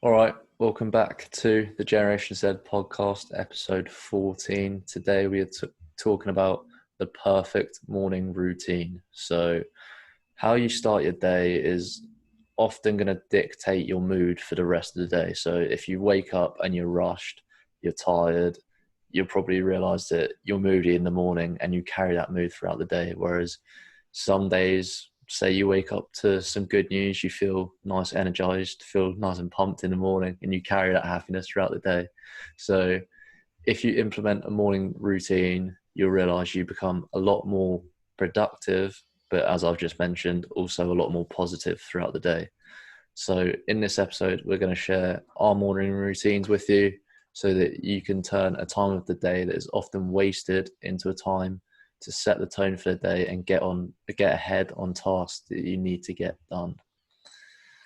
All right, welcome back to the Generation Z podcast, episode 14. Today we are talking about the perfect morning routine. So, how you start your day is often going to dictate your mood for the rest of the day. So, if you wake up and you're rushed, you're tired, you'll probably realize that you're moody in the morning and you carry that mood throughout the day. Whereas some days, say you wake up to some good news, you feel nice, energized, feel nice and pumped in the morning, and you carry that happiness throughout the day. So if you implement a morning routine, you'll realize you become a lot more productive, but as I've just mentioned, also a lot more positive throughout the day. So in this episode, we're going to share our morning routines with you so that you can turn a time of the day that is often wasted into a time to set the tone for the day and get ahead on tasks that you need to get done.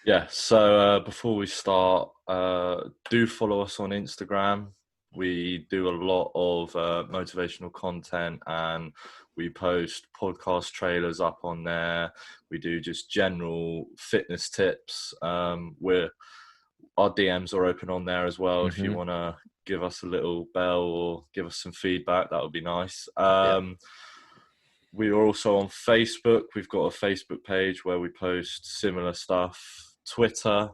Yeah, so before we start, do follow us on Instagram. We do a lot of motivational content, and we post podcast trailers up on there. We do just general fitness tips. Our DMs are open on there as well. If you want to give us a little bell or give us some feedback, that would be nice. We are also on Facebook. We've got a Facebook page where we post similar stuff. Twitter,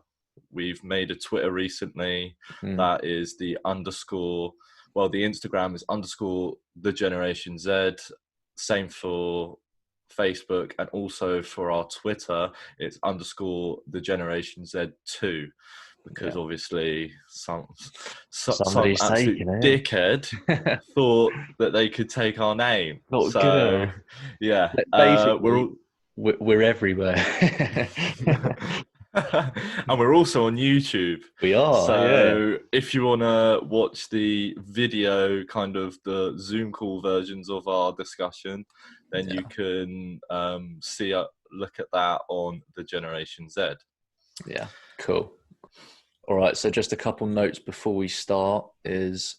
we've made a Twitter recently that is the Instagram is _thegenerationz. Same for Facebook, and also for our Twitter, it's _thegenerationz2. Because obviously some absolute dickhead thought that they could take our name. Not so good. Yeah, basically, we're everywhere. And we're also on YouTube. We are. So if you want to watch the video, kind of the Zoom call versions of our discussion, then you can look at that on the Generation Z. Yeah, cool. All right, so just a couple notes before we start is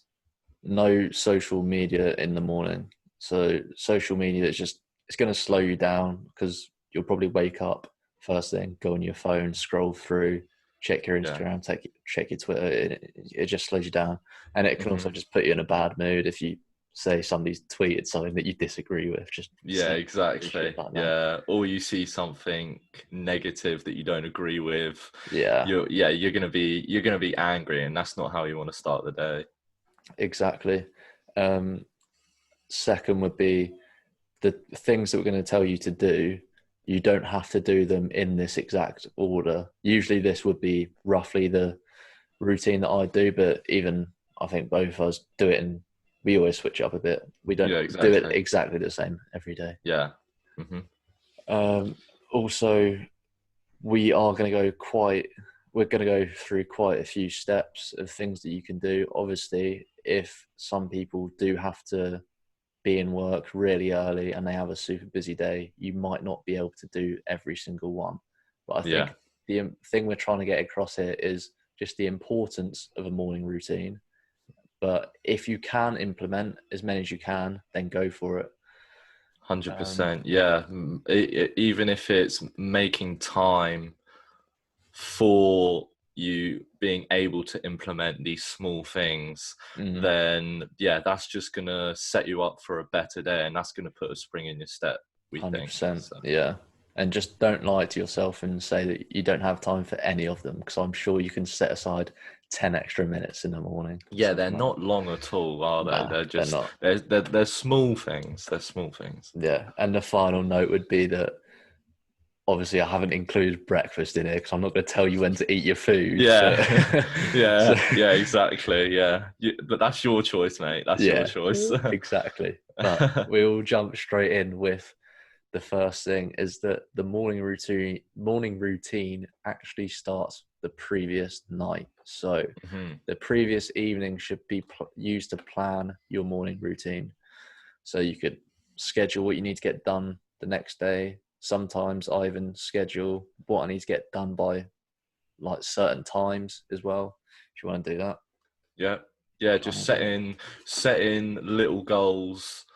no social media in the morning. So social media it's going to slow you down because you'll probably wake up first thing, go on your phone, scroll through, check your Instagram, check your Twitter. It just slows you down. And it can also just put you in a bad mood if you say somebody's tweeted something that you disagree with. Exactly. Or you see something negative that you don't agree with. You're gonna be angry, and that's not how you want to start the day. Exactly. Second would be the things that we're going to tell you to do. You don't have to do them in this exact order. Usually this would be roughly the routine that I do, but even I think both of us do it, and we always switch up a bit. We don't do it exactly the same every day. Yeah. Also, we're going to go through quite a few steps of things that you can do. Obviously, if some people do have to be in work really early and they have a super busy day, you might not be able to do every single one. But I think the thing we're trying to get across here is just the importance of a morning routine. But if you can implement as many as you can, then go for it. 100%. Even if it's making time for you being able to implement these small things, then that's just going to set you up for a better day, and that's going to put a spring in your step, we 100%, think. So. Yeah. And just don't lie to yourself and say that you don't have time for any of them, because I'm sure you can set aside 10 extra minutes in the morning. Yeah, they're not long at all, are they? Nah, they're just they're small things. They're small things. Yeah. And the final note would be that obviously I haven't included breakfast in here because I'm not going to tell you when to eat your food. Exactly. But that's your choice, mate. That's your choice. Exactly. But we'll jump straight in with the first thing is that the morning routine actually starts the previous night. So the previous evening should be used to plan your morning routine. So you could schedule what you need to get done the next day. Sometimes I even schedule what I need to get done by like certain times as well, if you want to do that. Just setting little goals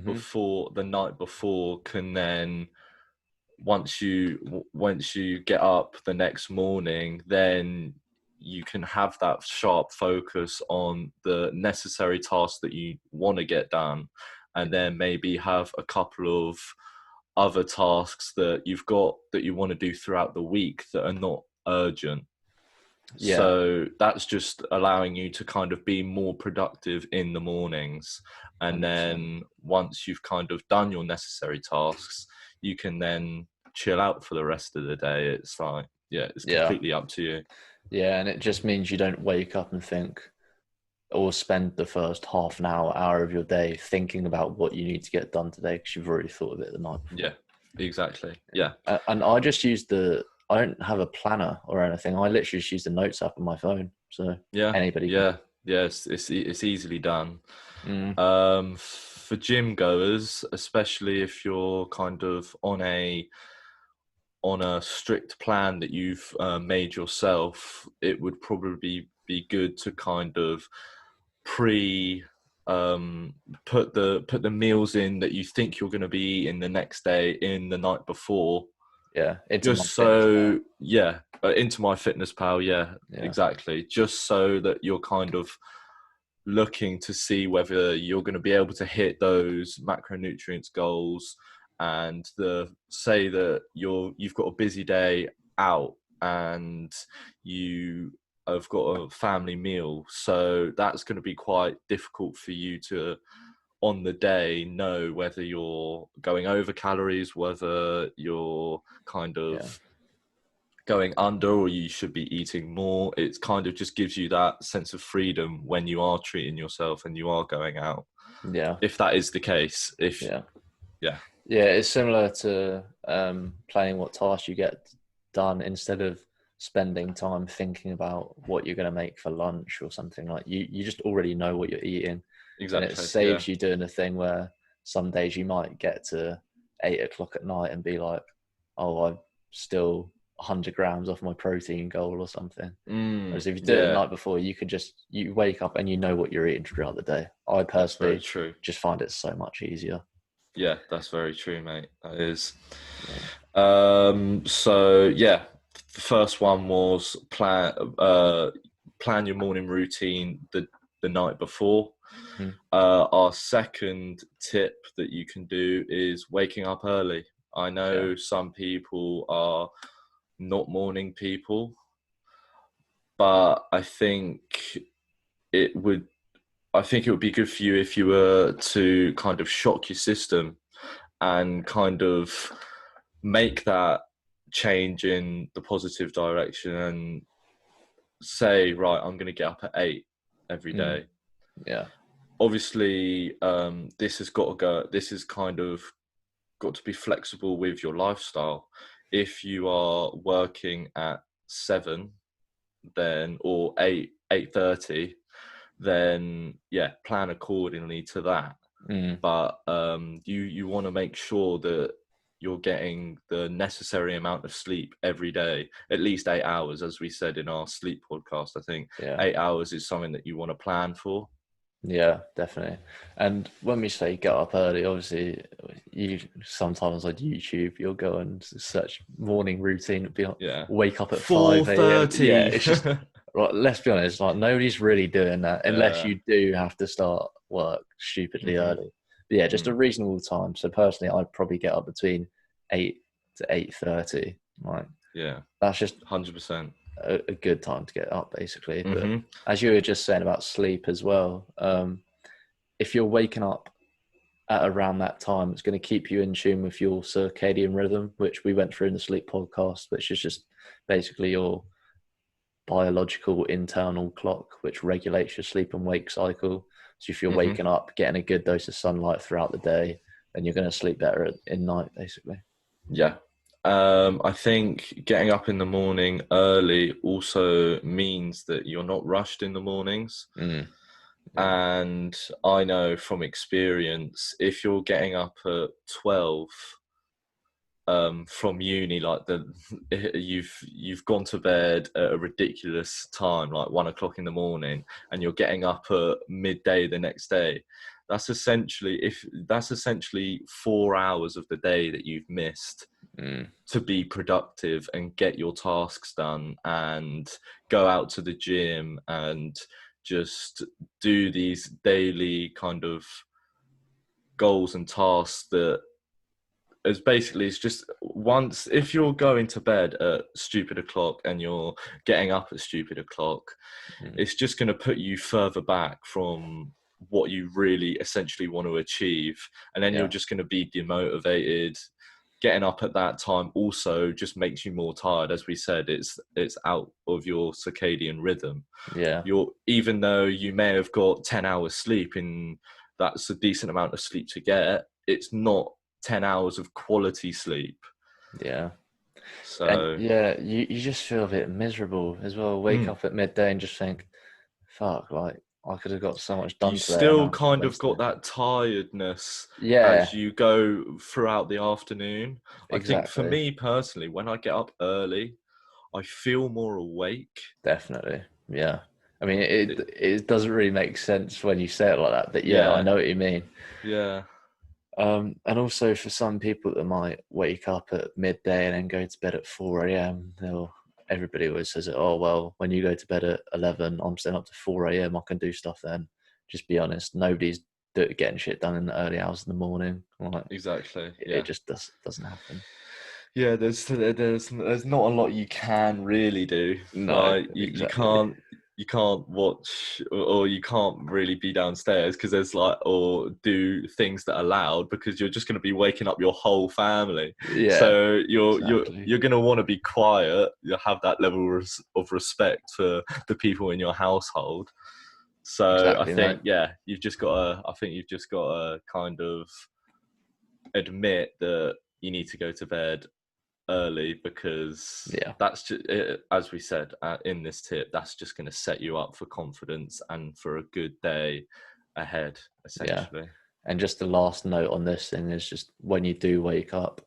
before the night before can then, once you get up the next morning, then you can have that sharp focus on the necessary tasks that you want to get done, and then maybe have a couple of other tasks that you've got that you want to do throughout the week that are not urgent. Yeah, So that's just allowing you to kind of be more productive in the mornings. And 100%. then once you've kind of done your necessary tasks, you can then chill out for the rest of the day. It's like, yeah, it's Yeah, completely up to you. yeah, and it just means you don't wake up and think, or spend the first half an hour of your day thinking about what you need to get done today because you've already thought of it the night before. Yeah, exactly. Yeah. And I just use I don't have a planner or anything. I literally just use the notes app on my phone. So Yeah. anybody can. Yeah. Yeah. It's easily done. Mm, For gym goers, especially if you're kind of on a strict plan that you've made yourself, it would probably be good to kind of pre put the meals in that you think you're going to be eating the next day in the night before, yeah, into my just fitness pal. so, yeah, into my fitness pal, yeah, Yeah, exactly, just so that you're kind of looking to see whether you're going to be able to hit those macronutrients goals, and the say that you've got a busy day out and you have got a family meal, so that's going to be quite difficult for you to on the day know whether you're going over calories, whether you're kind yeah, of going under, or you should be eating more. It kind of just gives you that sense of freedom when you are treating yourself and you are going out, yeah, if that is the case. If yeah. Yeah. Yeah, it's similar to planning what tasks you get done instead of spending time thinking about what you're going to make for lunch or something. Like you just already know what you're eating, and it Exactly, yeah. saves you doing a thing where some days you might get to 8 o'clock at night and be like, oh, I'm still 100 grams off my protein goal or something. Whereas if you do it the Yeah, night before, you wake up and you know what you're eating throughout the day. I that's very personally true. just find it so much easier. Yeah, that's very true, mate. That is. Yeah. So yeah, the first one was plan your morning routine the night before. Mm. Our second tip that you can do is waking up early. I Yeah. know some people are not morning people, but it would I think it would be good for you if you were to kind of shock your system and kind of make that change in the positive direction and say, right, I'm going to get up at 8 every Mm. day. Yeah. Obviously, this has got to go. This has kind of got to be flexible with your lifestyle. If you are working at 7, then or 8:30, then yeah, plan accordingly to that. Mm. But you want to make sure that you're getting the necessary amount of sleep every day, at least 8 hours, as we said in our sleep podcast. I think Yeah. 8 hours is something that you want to plan for. Yeah, definitely. And when we say get up early, obviously, you sometimes on YouTube you'll go and search morning routine, be like, Yeah, wake up at 5 a.m. Yeah, 4:30. it's just right. Let's be honest, like nobody's really doing that unless Yeah. you do have to start work stupidly Hmm. early. But yeah, just a Mm. reasonable time. So personally, I'd probably get up between 8 to 8:30. Like Yeah, that's just 100%. a good time to get up, basically. But Hmm. as you were just saying about sleep as well, if you're waking up at around that time, it's going to keep you in tune with your circadian rhythm, which we went through in the sleep podcast, which is just basically your biological internal clock, which regulates your sleep and wake cycle. So if you're Hmm. waking up, getting a good dose of sunlight throughout the day, then you're going to sleep better in night, basically. Yeah. I think getting up in the morning early also means that you're not rushed in the mornings. Mm, yeah. And I know from experience, if you're getting up at 12 from uni, like you've gone to bed at a ridiculous time, like 1 o'clock in the morning, and you're getting up at midday the next day. That's essentially 4 hours of the day that you've missed to be productive and get your tasks done and go out to the gym and just do these daily kind of goals and tasks that is basically, it's just once, if you're going to bed at stupid o'clock and you're getting up at stupid o'clock, it's just going to put you further back from what you really essentially want to achieve, and then you're Yeah. just going to be demotivated. Getting up at that time also just makes you more tired. As we said, it's out of your circadian rhythm. Yeah. You're, even though you may have got 10 hours sleep, and that's a decent amount of sleep to get, it's not 10 hours of quality sleep. Yeah. And So yeah, you just feel a bit miserable as well. Wake up at midday and just think, fuck, like I could have got so much you done today and still I just kind of wasted got it. that tiredness as Yeah, you go throughout the afternoon. I think for exactly. me personally, when I get up early, I feel more awake. Definitely. Yeah. I mean, it It, it doesn't really make sense when you say it like that, but yeah, I yeah, know what you mean. yeah, And also for some people that might wake up at midday and then go to bed at 4 a.m., everybody always says it, oh, well, when you go to bed at 11, I'm staying up to 4 a.m., I can do stuff then. Just be honest, nobody's getting shit done in the early hours of the morning. Like, exactly. it Yeah. just doesn't happen. Yeah, there's not a lot you can really do. No, Like exactly. you can't watch, or you can't really be downstairs because there's like, or do things that are loud, because you're just going to be waking up your whole family. Yeah, So exactly. you're going to want to be quiet. You have that level of respect for the people in your household. So I Exactly, mate. think, yeah, you've just got to. I think you've just got to kind of admit that you need to go to bed early, because Yeah, that's just, as we said in this tip, that's just going to set you up for confidence and for a good day ahead, yeah. essentially. And just the last note on this thing is just when you do wake up,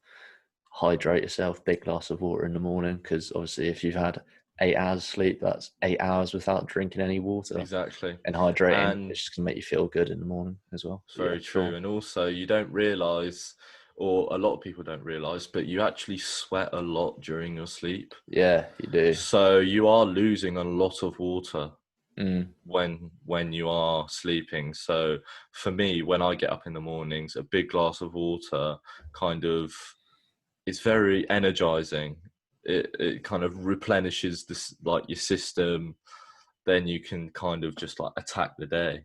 hydrate yourself, big glass of water in the morning, because obviously if you've had 8 hours sleep, that's 8 hours without drinking any water. Exactly. And hydrating, And it's just gonna make you feel good in the morning as well. it's But yeah, very go true. on. And also, you don't realize, or a lot of people don't realize, but you actually sweat a lot during your sleep. Yeah, you do. So you are losing a lot of water Mm, when you are sleeping. So for me, when I get up in the mornings, a big glass of water kind of, it's very energizing. It kind of replenishes this, like, your system. Then you can kind of just like attack the day.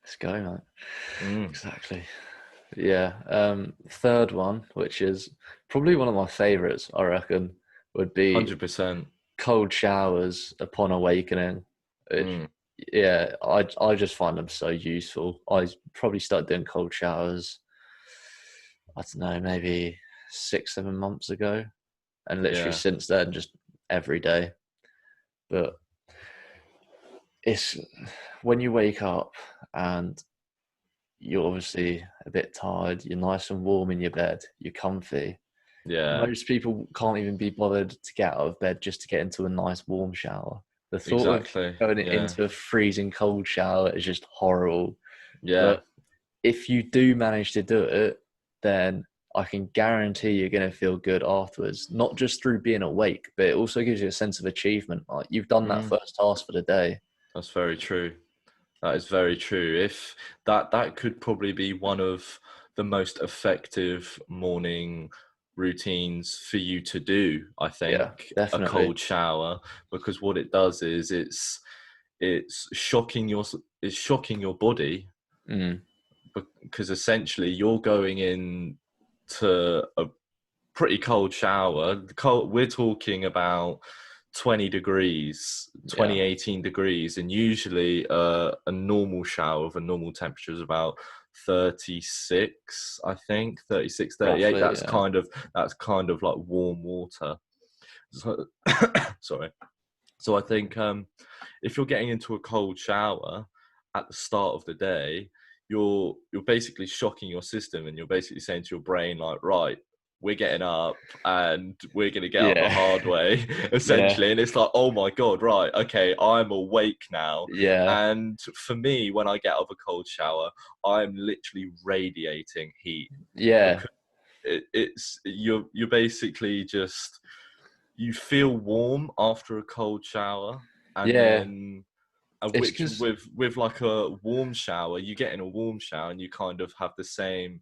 let's go, mate. Mm, Exactly. Yeah. Third one, which is probably one of my favorites, I reckon, would be 100%. cold showers upon awakening. Which, Mm, yeah, I just find them so useful. I probably started doing cold showers, I don't know, maybe 6, 7 months ago, and literally yeah, since then, just every day. But it's when you wake up and you're obviously a bit tired, you're nice and warm in your bed, you're comfy. yeah, Most people can't even be bothered to get out of bed just to get into a nice warm shower. The thought of exactly. going Yeah, into a freezing cold shower is just horrible. yeah. But if you do manage to do it, then I can guarantee you're going to feel good afterwards, not just through being awake, but it also gives you a sense of achievement. Like you've done that Mm, first task for the day. that's very true. That is very true. If that could probably be one of the most effective morning routines for you to do, I Yeah, think, a definitely. cold shower, because what it does is it's shocking your body, Mm, because essentially you're going in to a pretty cold shower. We're talking about 20 degrees, yeah, 18 degrees, and usually a normal shower of a normal temperature is about 36, I think, 36, 38. roughly. Yeah. That's kind of like warm water. So, sorry. So I think, if you're getting into a cold shower at the start of the day, you're basically shocking your system, and you're basically saying to your brain, like, right, we're getting up and we're going to get up the Yeah. hard way, Yeah. essentially. And it's like, oh my God, right, okay, I'm awake now. Yeah. And for me, when I get out of a cold shower, I'm literally radiating heat, Yeah. because it's you're basically just, you feel warm after a cold shower, and Yeah, then it's which because with like a warm shower, you get in a warm shower and you kind of have the same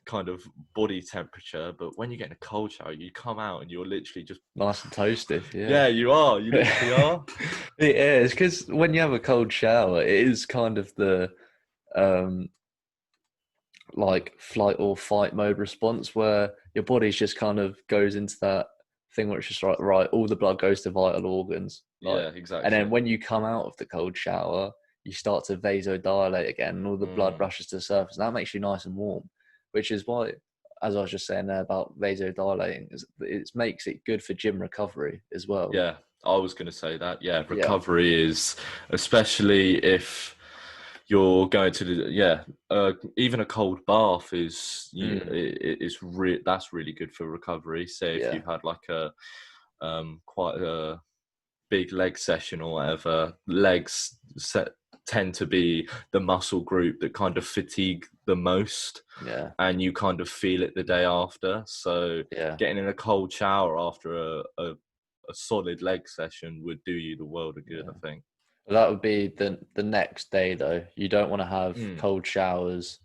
kind of body temperature. But when you get in a cold shower, you come out and you're literally just, nice and toasty. Yeah. yeah, you literally are. It is because when you have a cold shower, it is kind of the um, like flight or fight mode response where your body's just kind of goes into that thing where it's just like, right, all the blood goes to vital organs. Like, Yeah, and then exactly. when you come out of the cold shower, you start to vasodilate again and all the blood Mm, rushes to the surface. And that makes you nice and warm, which is why, as I was just saying there about vasodilating, it makes it good for gym recovery as well. yeah, I was going to say that. Yeah, Yeah. recovery is, especially if you're going to the, yeah, even a cold bath is, Mm, that's really good for recovery. Say if yeah. you've had like a quite a big leg session or whatever, tend to be the muscle group that kind of fatigue the most, Yeah. and you kind of feel it the day after. So Yeah. getting in a cold shower after a solid leg session would do you the world of good, Yeah. I think. That would be the next day though. You don't want to have Mm, cold showers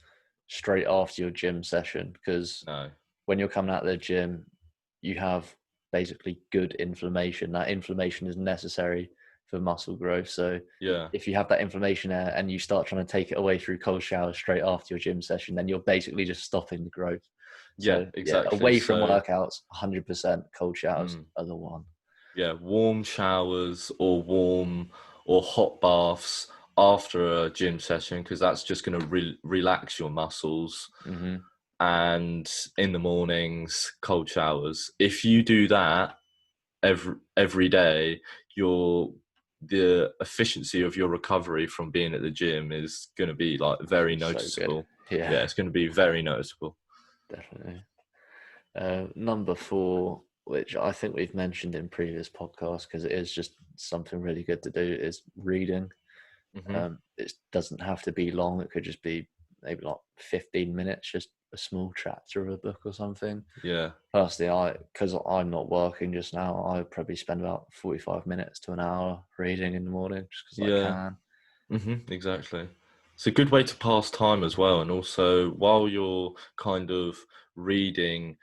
straight after your gym session because no. when you're coming out of the gym, you have basically good inflammation. That inflammation is necessary for muscle growth. So Yeah. if you have that inflammation there and you start trying to take it away through cold showers straight after your gym session, then you're basically just stopping the growth. Yeah, So yeah, exactly. away from So, workouts, 100% cold showers mm, are the one. yeah, warm showers or warm or hot baths after a gym session, because that's just going to relax your muscles. Hmm. And in the mornings, cold showers. If you do that every day, the efficiency of your recovery from being at the gym is going to be like very So good. noticeable. Yeah, Yeah, it's going to be very noticeable. definitely. Number four, which I think we've mentioned in previous podcasts because it is just something really good to do, is reading. Hmm. It doesn't have to be long. It could just be maybe like 15 minutes, just a small chapter of a book or something. Yeah, Personally, because I'm not working just now, I probably spend about 45 minutes to an hour reading in the morning just because I yeah. can. Exactly. It's a good way to pass time as well. And also, while you're kind of reading,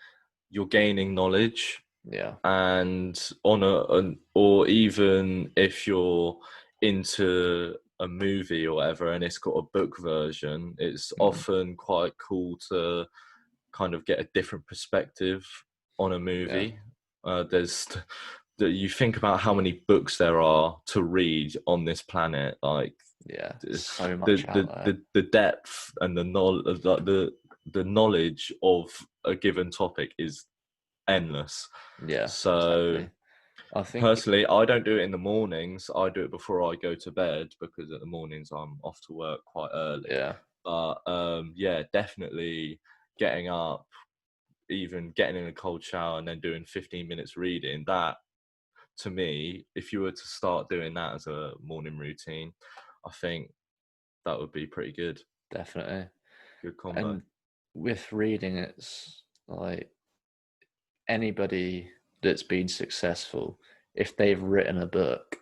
you're gaining knowledge. Yeah, And or even if you're into a movie or whatever and it's got a book version, it's mm, often quite cool to kind of get a different perspective on a yeah, movie. There's that, you think about how many books there are to read on this planet, like yeah. So the much out the there. the depth and the knowledge of a given topic is endless. Yeah, So exactly. I think, personally, I don't do it in the mornings. I do it before I go to bed, because at the mornings I'm off to work quite early. yeah, But yeah, definitely getting up, even getting in a cold shower and then doing 15 minutes reading, that, to me, if you were to start doing that as a morning routine, I think that would be pretty good. definitely. Good combo. And with reading, it's like anybody that's been successful, if they've written a book,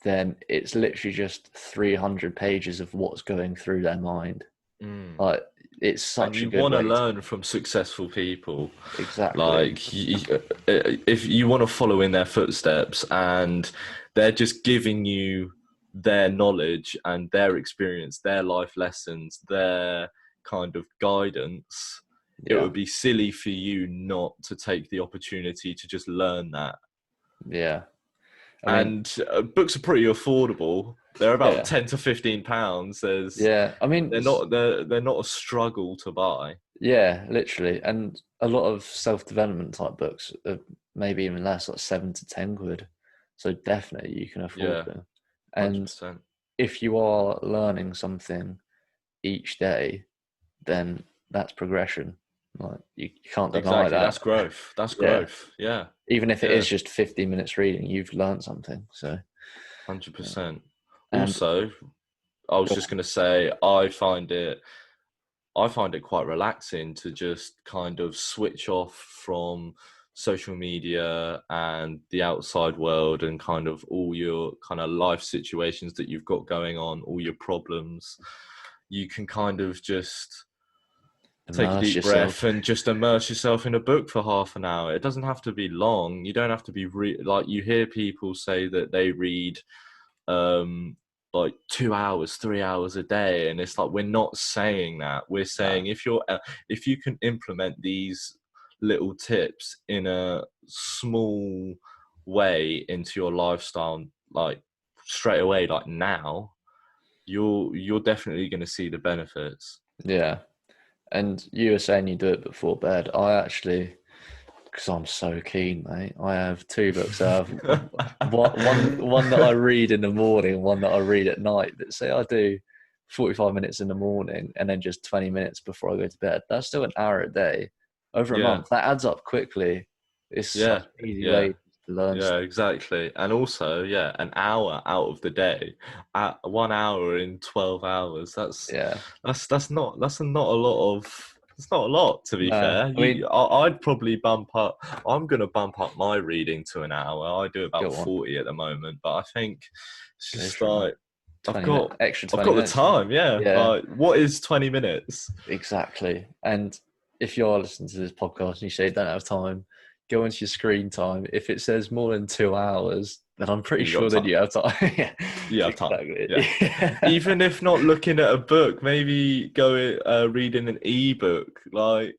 then it's literally just 300 pages of what's going through their mind. Mm. Like, it's And such a you good want to way to, learn from successful people. exactly. Like, if you want to follow in their footsteps and they're just giving you their knowledge and their experience, their life lessons, their kind of guidance, it Yeah, would be silly for you not to take the opportunity to just learn that. yeah. I mean, And books are pretty affordable. They're about yeah, 10 to 15 pounds. yeah. I mean, They're not a struggle to buy. yeah, literally. And a lot of self-development type books are maybe even less, like 7 to 10 quid. So definitely you can afford Yeah, them. And 100%. if you are learning something each day, then that's progression. Like you can't deny Exactly. that. That's growth. That's Yeah. growth. Yeah. Even if it Yeah. is just 15 minutes reading, you've learned something. So, yeah. 100%. And Also, I was go just on. going to say, I find it I find it quite relaxing to just kind of switch off from social media and the outside world and kind of all your kind of life situations that you've got going on, all your problems. You can kind of just take a Immerse deep breath yourself. and just immerse yourself in a book for half an hour. It doesn't have to be long. You don't have to be like, you hear people say that they read um like 2 hours, 3 hours a day, and it's like, we're not saying that. We're No. saying if you can implement these little tips in a small way into your lifestyle, like straight away, like now, you're definitely going to see the benefits. Yeah. And you were saying you do it before bed. I actually, because I'm so keen, mate. I have two books. I have one that I read in the morning, one that I read at night. But say I do 45 minutes in the morning and then just 20 minutes before I go to bed. That's still an hour a day. Over a Yeah, month, that adds up quickly. It's such yeah, an easy yeah. way to learn Yeah, stuff. exactly. And also, yeah, an hour out of the day, at 1 hour in 12 hours, Yeah. that's not a lot of, it's not a lot, to be No, fair. I mean, I'd probably bump up, I'm gonna bump up my reading to an hour. I do about go on, 40 at the moment, but I think it's go just for it, mate. like I've 20 minutes, got extra I've 20 got the minutes. Isn't it? time, yeah. Yeah. Like, what is 20 minutes? Exactly. And if you're listening to this podcast and you say you don't have time, go into your screen time. If it says more than 2 hours, then I'm pretty You got sure that time. you have time. Yeah, You have time. exactly. Yeah. Even if not looking at a book, maybe go reading an ebook. Like,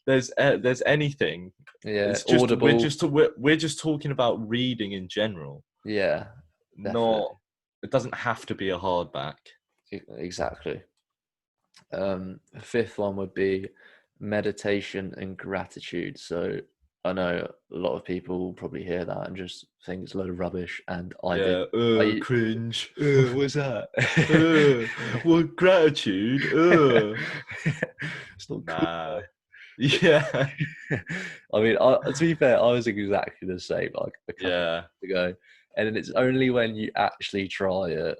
there's anything. Yeah, It's just Audible. we're just talking about reading in general. Yeah, Not, definitely. it doesn't have to be a hardback. Exactly. The fifth one would be meditation and gratitude. So I know a lot of people will probably hear that and just think it's a load of rubbish. And I did. Yeah, I cringe. what's that? What gratitude? It's not cool. Nah. Yeah. I mean, to be fair, I was exactly the same like a couple of Yeah. months ago, and then it's only when you actually try it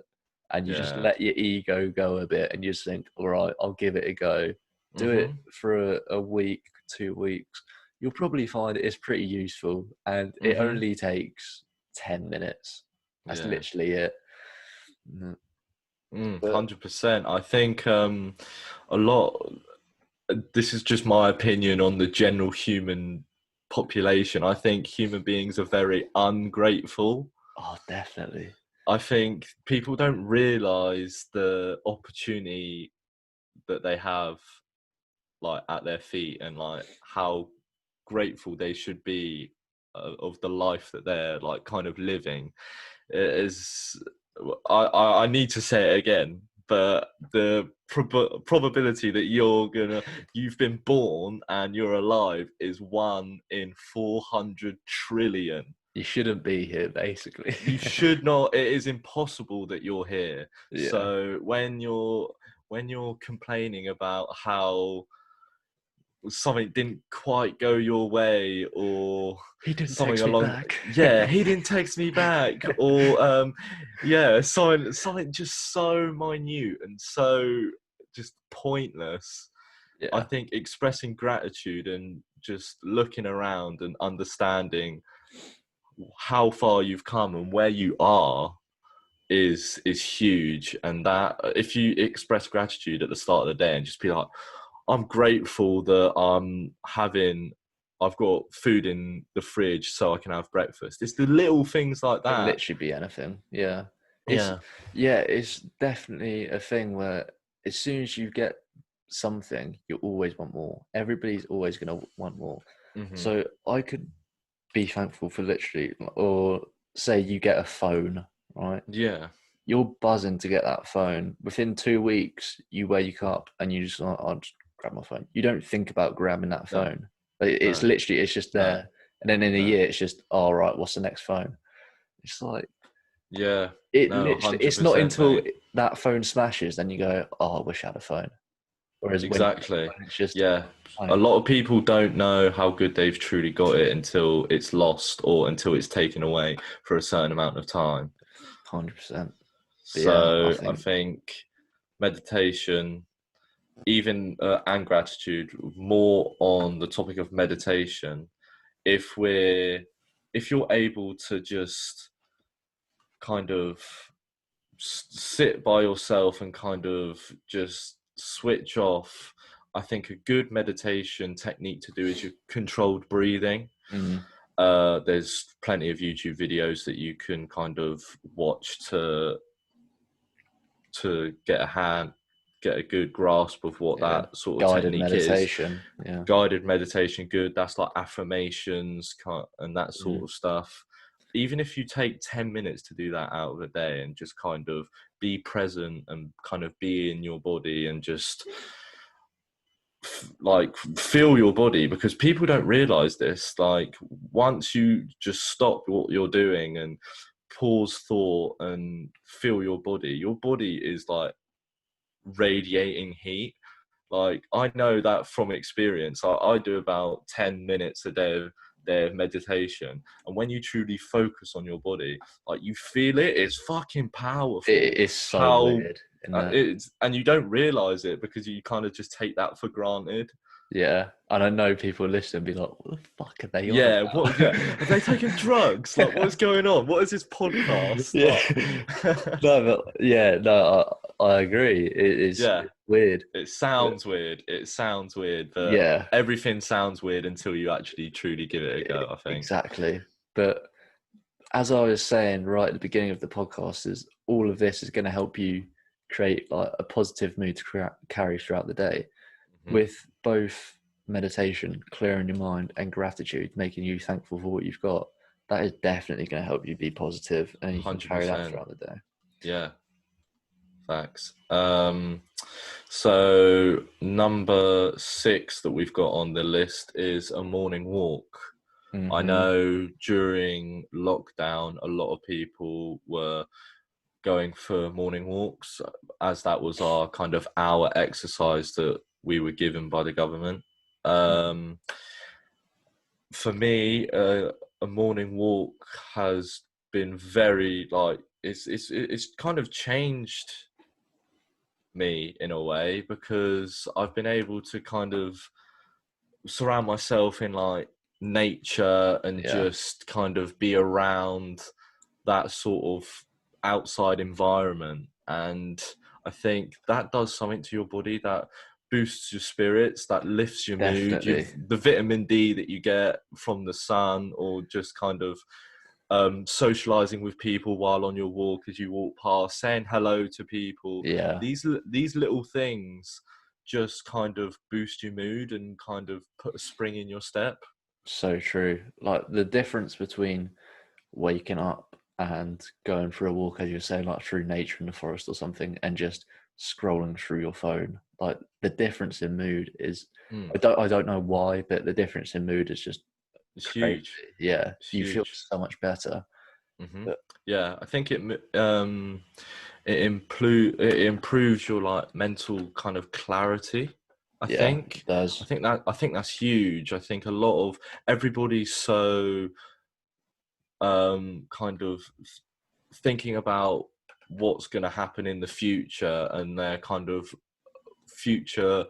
and you just Yeah. let your ego go a bit, and you just think, all right, I'll give it a go. Do it Mhm. for a week, 2 weeks. You'll probably find it's pretty useful, and it Mhm. only takes 10 minutes. That's Yeah. literally it. But 100%. I think a lot. This is just my opinion on the general human population. I think human beings are very ungrateful. oh, definitely. I think people don't realize the opportunity that they have, like, at their feet, and like how grateful they should be of the life that they're like kind of living. It is, I need to say it again, but the probability that you've been born and you're alive is 1 in 400 trillion. You shouldn't be here, basically. You should not. It is impossible that you're here. Yeah. So when you're complaining about how something didn't quite go your way, or He didn't something text me along, back. yeah, he didn't text me back, or yeah, something just so minute and so just pointless. I Yeah, think expressing gratitude and just looking around and understanding how far you've come and where you are is huge. And that, if you express gratitude at the start of the day and just be like, I'm grateful that I've got food in the fridge so I can have breakfast. It's the little things like could that. literally be anything. Yeah, it's Yeah. yeah, it's definitely a thing where as soon as you get something, you always want more. Everybody's always going to want more. Hmm. So I could be thankful for literally, or say you get a phone, right? Yeah. You're buzzing to get that phone. Within 2 weeks, you wake up and you just like, I'll just grab my phone. You don't think about grabbing that No. phone. It's No. literally, it's just No. there. And then in a No. year, it's just, all right, what's the next phone? It's like, Yeah. it No. literally, it's not 100%, until mate. that phone smashes, then you go, oh, I wish I had a phone. Whereas Exactly. when it's just, Yeah. A like, lot of people don't know how good they've truly got it until it's lost or until it's taken away for a certain amount of time. 100%. But yeah, I So I think, think meditation, even and gratitude, more on the topic of meditation. If you're able to just kind of sit by yourself and kind of just switch off, I think a good meditation technique to do is your controlled breathing. Mm. There's plenty of YouTube videos that you can kind of watch to get a good grasp of what Yeah. that sort of Guided technique is. meditation. Yeah. Guided meditation, good. That's like affirmations and that sort Mm. of stuff. Even if you take 10 minutes to do that out of a day and just kind of be present and kind of be in your body and just like feel your body, because people don't realize this. Like once you just stop what you're doing and pause thought and feel your body is like radiating heat. Like I know that from experience. I do about 10 minutes a day of meditation, and when you truly focus on your body, like you feel it, it's fucking It powerful. is so How weird in that. it's, and you don't realize it because you kind of just take that for granted. Yeah. And I know people listen and be like, what the fuck are they on Yeah, what? Yeah, about? are they taking drugs? Like, what is going on? What is this podcast? Yeah. Like, No, but yeah, no, I agree. It is yeah, weird. it But sounds weird. It sounds weird, but yeah, everything sounds weird until you actually truly give it a go, I think. exactly. But as I was saying right at the beginning of the podcast, is all of this is going to help you create like a positive mood to carry throughout the day, Mhm. with both meditation, clearing your mind, and gratitude, making you thankful for what you've got. That is definitely going to help you be positive, and you can carry that 100%. throughout the day. Yeah, facts. So number 6 that we've got on the list is a morning walk. I Hmm. know during lockdown, a lot of people were going for morning walks, as that was our kind of hour exercise that we were given by the government. Um, for me, a morning walk has been very like it's kind of changed me in a way, because I've been able to kind of surround myself in like nature and Yeah, just kind of be around that sort of outside environment. And I think that does something to your body, that boosts your spirits, that lifts your mood. definitely. The vitamin D that you get from the sun, or just kind of socializing with people while on your walk, as you walk past, saying hello to people. Yeah, These little things just kind of boost your mood and kind of put a spring in your step. so true. Like the difference between waking up and going for a walk, as you're saying, like through nature in the forest or something, and just scrolling through your phone. Like the difference in mood is, Mm, I don't know why, but the difference in mood is just it's crazy. huge. Yeah, It's you feel huge. so much better. Hmm. But Yeah, I think it improves your like mental kind of clarity. I yeah, think it does. I think that's huge. I think a lot of everybody's so kind of thinking about what's going to happen in the future and their kind of future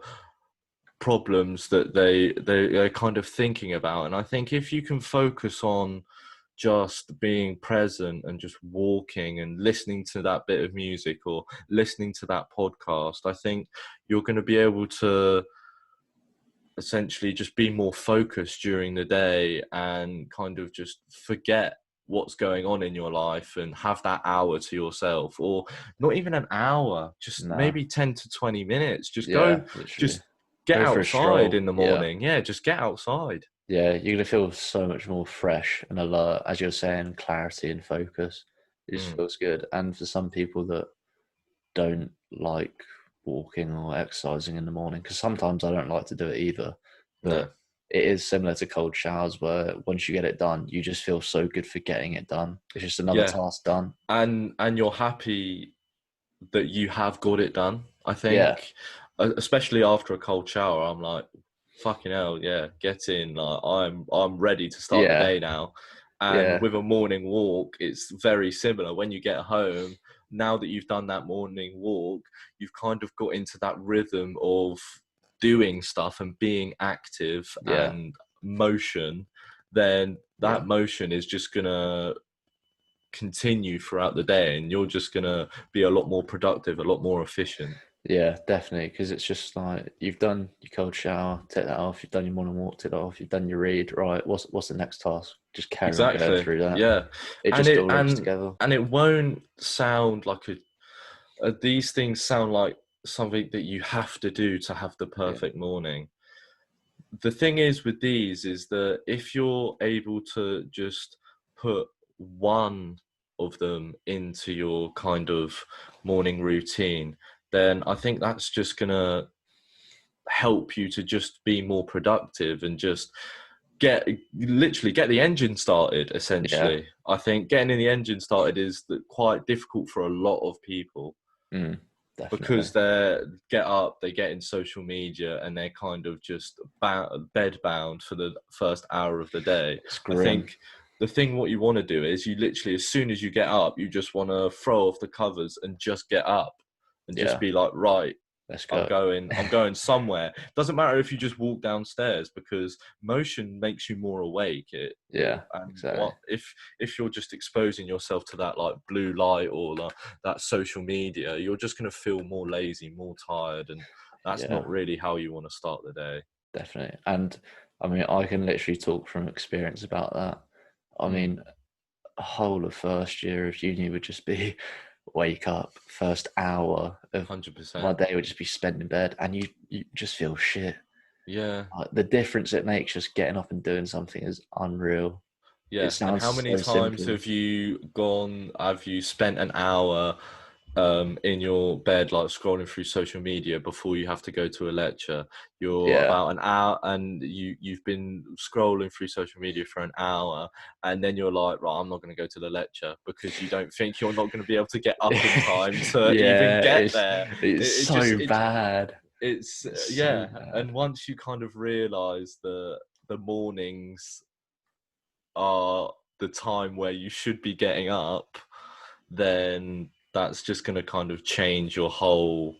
problems that they're kind of thinking about. And I think if you can focus on just being present and just walking and listening to that bit of music or listening to that podcast, I think you're going to be able to essentially just be more focused during the day and kind of just forget what's going on in your life and have that hour to yourself, or not even an hour, just Nah, maybe 10 to 20 minutes. yeah, literally. Just get Go for a outside in stroll. the Yeah, morning. Yeah, just get outside. yeah, you're gonna feel so much more fresh and alert, as you're saying, clarity and focus. It just Mm, feels good. And for some people that don't like walking or exercising in the morning, because sometimes I don't like to do it either, but no. it is similar to cold showers where once you get it done, you just feel so good for getting it done. It's just another Yeah, task done. and you're happy that you have got it done. I Yeah, think, especially after a cold shower, I'm like, fucking hell, yeah, get in. Like I'm ready to start the yeah, day now. And Yeah. with a morning walk, it's very similar. When you get home, now that you've done that morning walk, you've kind of got into that rhythm of doing stuff and being active Yeah. and motion. Then Yeah. that motion is just going to continue throughout the day, and you're just going to be a lot more productive, a lot more efficient. Yeah, definitely. Because it's just like you've done your cold shower, take that off. You've done your morning walk, take that off. You've done your read. Right. What's the next task? Just carry on going Exactly. through that. Yeah. It And just it all links and together. and it won't sound like these things sound like something that you have to do to have the Yeah. perfect morning. The thing is with these is that if you're able to just put one of them into your kind of morning routine, then I think that's just going to help you to just be more productive and just literally get the engine started. Yeah. Essentially, I think getting in the engine started is quite difficult for a lot of people, Mm, definitely. because they get in social media and they're kind of just bed bound for the first hour of the day. It's I grim. think the thing what you want to do is you literally, as soon as you get up, you just want to throw off the covers and just get up and just Yeah. be like, right, Let's I'm go. going somewhere. Doesn't matter if you just walk downstairs, because motion makes you more awake. Yeah. And Exactly. what if you're just exposing yourself to that like blue light or that social media, you're just going to feel more lazy, more tired, and that's Yeah. not really how you want to start the day. Definitely. And I mean, I can literally talk from experience about that. I Mm, mean, a whole of first year of uni would just be wake up, first hour of my 100%. day would just be spent in bed, and you just feel shit. Yeah. Like, the difference it makes just getting up and doing something is unreal. It Yeah. And how sounds many so times simple. have you spent an hour in your bed, like scrolling through social media before you have to go to a lecture? You're Yeah. about an hour and you've been scrolling through social media for an hour, and then you're like, right, I'm not going to go to the lecture, because you don't think you're not going to be able to get up in time to even Yeah, get there. it's It just so bad. it's It's so yeah. bad. And once you kind of realize that the mornings are the time where you should be getting up, then that's just going to kind of change your whole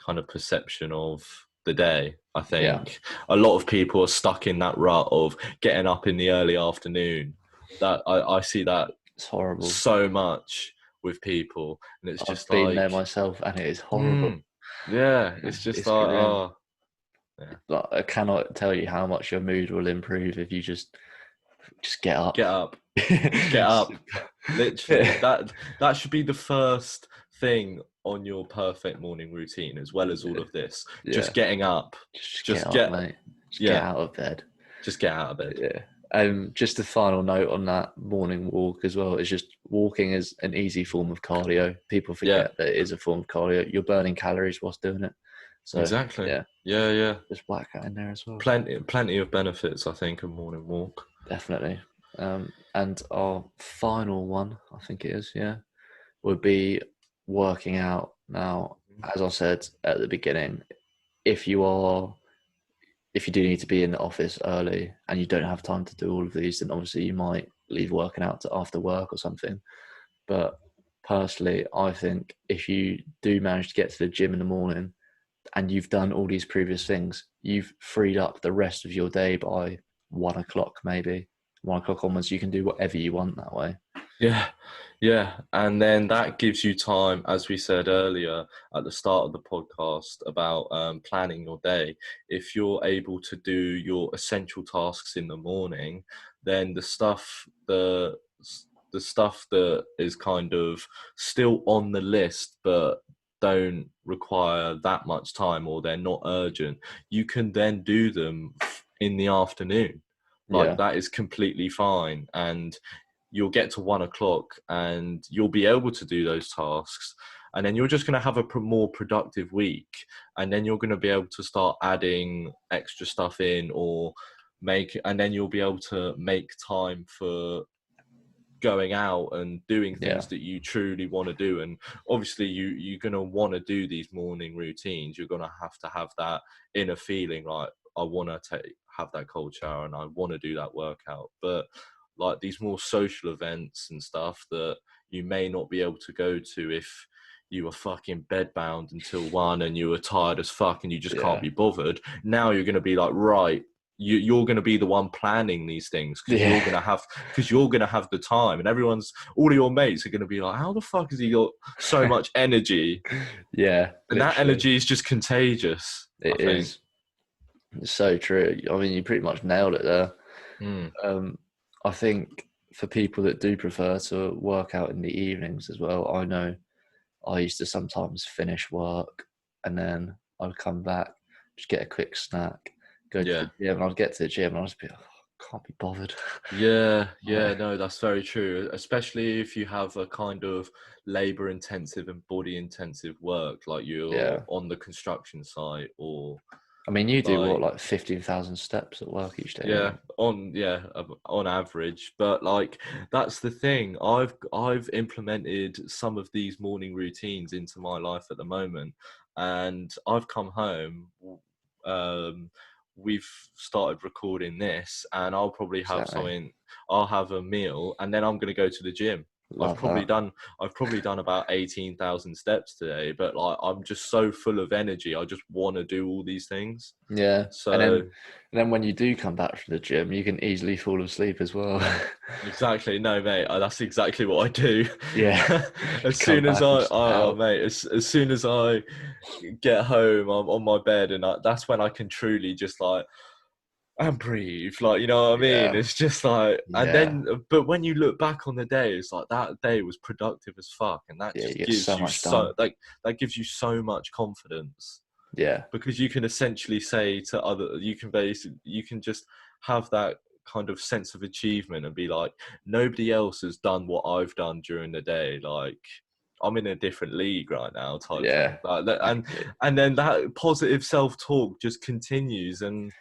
kind of perception of the day. I Yeah, think a lot of people are stuck in that rut of getting up in the early afternoon. That I see that it's horrible. so much with people, and it's I've just been there like, myself, and it is horrible. mm, yeah, Yeah, it's just it's like, grim. oh, yeah, Like, I cannot tell you how much your mood will improve if you just get up. get up, just get up. Literally, that should be the first thing on your perfect morning routine, as well as all of this. Yeah, Just getting up. just get Just up, get, mate. Just get yeah, out of bed. just get out of bed. Yeah. Just a final note on that morning walk as well is just walking is an easy form of cardio. People Yeah, forget that it is a form of cardio. You're burning calories whilst doing it. So exactly. yeah, Yeah, yeah. just whack that in there as well. Plenty of benefits, I think, a morning walk. Definitely. And our final one, I think it is, yeah, would be working out. Now, as I said at the beginning, if you are if you do need to be in the office early and you don't have time to do all of these, then obviously you might leave working out to after work or something. But personally, I think if you do manage to get to the gym in the morning and you've done all these previous things, you've freed up the rest of your day by 1 o'clock, maybe 1 o'clock onwards. You can do whatever you want that way. Yeah, yeah. And then that gives you time, as we said earlier at the start of the podcast, about planning your day. If you're able to do your essential tasks in the morning, then the stuff that is kind of still on the list but don't require that much time, or they're not urgent, you can then do them in the afternoon. Like, Yeah, that is completely fine. And you'll get to 1 o'clock and you'll be able to do those tasks, and then you're just going to have a more productive week, and then you're going to be able to start adding extra stuff in, or and then you'll be able to make time for going out and doing yeah, things that you truly want to do. And obviously you're going to want to do these morning routines. You're going to have that inner feeling like, I want to have that cold shower and I want to do that workout. But like these more social events and stuff that you may not be able to go to if you were fucking bedbound until 1 and you were tired as fuck and you just can't Yeah. be bothered. Now you're going to be like, right, you're going to be the one planning these things because Yeah. you're going to have the time, and all of your mates are going to be like, how the fuck has he got so much energy? Yeah, And that literally. energy is just contagious, I It think. is. It's so true. I mean, you pretty much nailed it there. Mm, I think for people that do prefer to work out in the evenings as well, I know I used to sometimes finish work and then I'd come back, just get a quick snack, go to yeah. the gym, and I'd get to the gym and I'd just be, can't be bothered. Yeah, Like, no, that's very true. Especially if you have a kind of labor intensive and body intensive work, like you're yeah. on the construction site or I mean, you do what, like, like 15,000 steps at work each day, yeah, right? on average. But like, that's the thing. I've implemented some of these morning routines into my life at the moment, and I've come home. Um, we've started recording this, and I'll probably have Exactly. something. I'll have a meal, and then I'm going to go to the gym. I've Love probably that. done I've probably done about 18,000 steps today, but like I'm just so full of energy. I just want to do all these things. Yeah. So And then when you do come back from the gym, you can easily fall asleep as well. exactly. No, mate. That's exactly what I do. Yeah. As Come soon as back and just oh, out. mate, as soon as I get home, I'm on my bed, and that's when I can truly just like and breathe. Like, you know what I mean? Yeah. It's just like, and Yeah. then, but when you look back on the day, it's like that day was productive as fuck, and that Yeah. You just get gives so you much done. that gives you so much confidence Yeah. because you can essentially say to you can just have that kind of sense of achievement and be like, nobody else has done what I've done during the day. Like, I'm in a different league right now, type thing. Yeah. Like, Exactly. and then that positive self talk just continues, and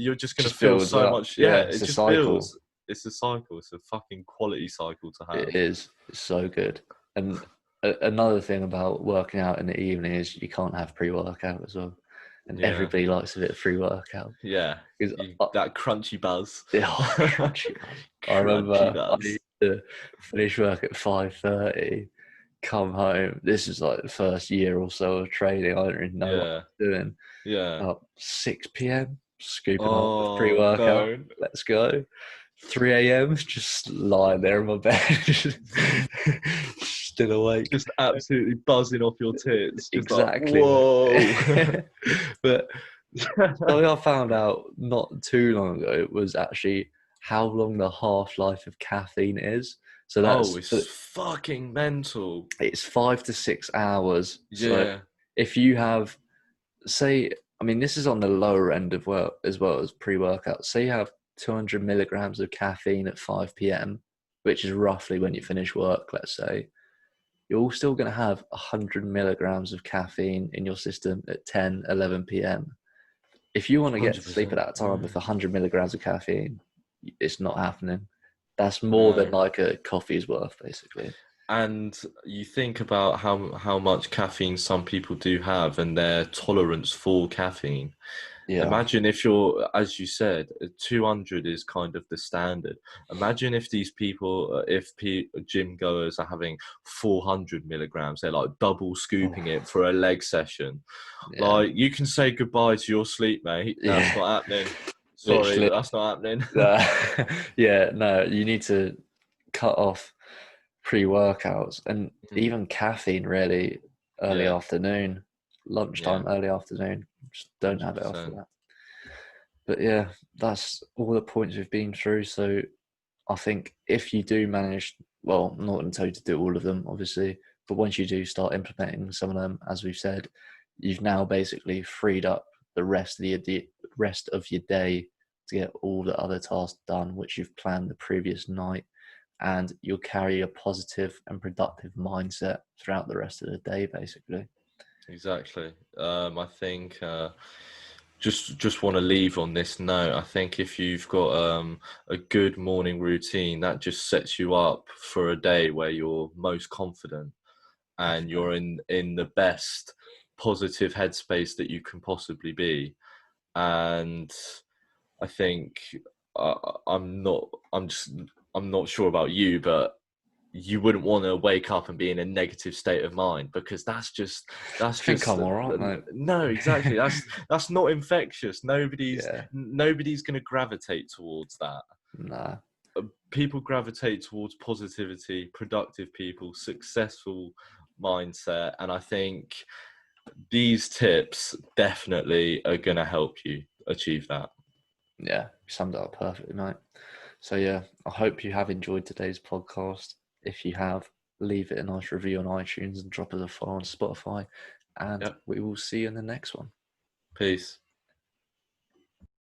you're just gonna Just feel builds so up. much. Yeah, Yeah. it It's a just cycle. builds. It's a cycle. It's a fucking quality cycle to have. It is. It's so good. And another thing about working out in the evening is you can't have pre-workout as well. And Yeah, everybody likes a bit of pre-workout. yeah. Because That crunchy buzz. oh, crunchy buzz. I Crunchy remember I buzz. used to finish work at 5:30, come home. This is like the first year or so of training. I didn't really know what I Yeah, was doing. yeah. About 6 p.m., scooping up the Oh, pre-workout. don't. Let's go. 3 a.m., just lying there in my bed, still awake. Just absolutely buzzing off your tits. Just like, Exactly, whoa. mate. But something I found out not too long ago was actually how long the half-life of caffeine is. So Oh, that's it's fucking mental. it's 5 to 6 hours. So Yeah. if you have, say, I mean, this is on the lower end of work as well as pre-workout. Say you have 200 milligrams of caffeine at 5 p.m., which is roughly when you finish work, let's say, you're still going to have 100 milligrams of caffeine in your system at 10, 11 p.m. If you want to get to sleep at 100%. that time with 100 milligrams of caffeine, it's not happening. That's more than No. like a coffee's worth, basically. And you think about how much caffeine some people do have and their tolerance for caffeine. Yeah. Imagine if you're, as you said, 200 is kind of the standard. Imagine if these people, gym goers are having 400 milligrams, they're like double Oh, scooping it for a leg session. yeah. Like, you can say goodbye to your sleep, mate. That's Yeah. not happening. Sorry, Literally. but that's not happening. Yeah. No, you need to cut off pre-workouts and Mm, even caffeine really early yeah, afternoon, yeah, lunchtime, early afternoon. Just don't have it after 100%. that. But yeah, that's all the points we've been through. So I think if you do manage, well, I'm not going to tell you to do all of them, obviously, but once you do start implementing some of them, as we've said, you've now basically freed up the rest of your day to get all the other tasks done, which you've planned the previous night, and you'll carry a positive and productive mindset throughout the rest of the day, basically. Exactly. I think just want to leave on this note. I think if you've got a good morning routine, that just sets you up for a day where you're most confident and Definitely. you're in the best positive headspace that you can possibly be. And I think I'm not. I'm not sure about you, but you wouldn't want to wake up and be in a negative state of mind, because that's I think I'm all right, mate. no, exactly. That's not infectious. Yeah, Nobody's going to gravitate towards that. nah. People gravitate towards positivity, productive people, successful mindset, and I think these tips definitely are going to help you achieve that. Yeah, you summed it up perfectly, mate. So yeah, I hope you have enjoyed today's podcast. If you have, leave it a nice review on iTunes and drop us a follow on Spotify. And Yep. we will see you in the next one. Peace.